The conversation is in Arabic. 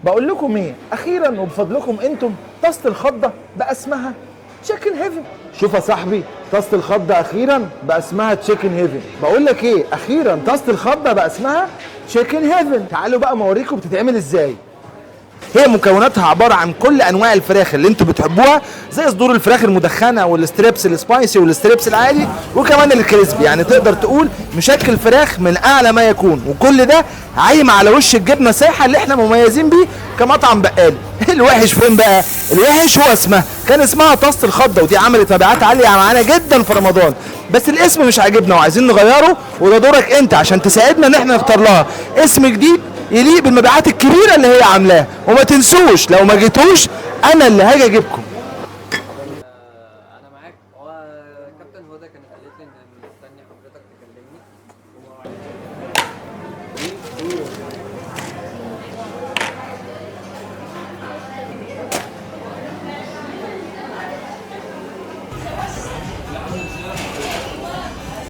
بقول لكم ايه، اخيرا وبفضلكم انتم طاسه الخضه بقى اسمها تشيكن هيفن. شوف يا صاحبي، طاسه الخضه اخيرا بقى اسمها تشيكن هيفن. بقول لك ايه، اخيرا طاسه الخضه بقى اسمها تشيكن هيفن. تعالوا بقى اوريكم بتتعمل ازاي. هي مكوناتها عباره عن كل انواع الفراخ اللي انتوا بتحبوها، زي صدور الفراخ المدخنه والستريبس السبايسي والستريبس العادي وكمان الكريسبي. يعني تقدر تقول مشكل فراخ من اعلى ما يكون، وكل ده عايم على وش الجبنه سايحه اللي احنا مميزين بيه كمطعم بقالي. الوحش فين بقى؟ الوحش هو اسمها، كان اسمها طاسه الخضه، ودي عملت مبيعات عاليه معانا جدا في رمضان، بس الاسم مش عاجبنا وعايزين نغيره، وده دورك انت عشان تساعدنا ان احنا نختار لها اسم جديد يليق بالمبيعات الكبيره اللي هي عاملاها. وما تنسوش لو ما جيتوش انا اللي هاجي اجيبكم.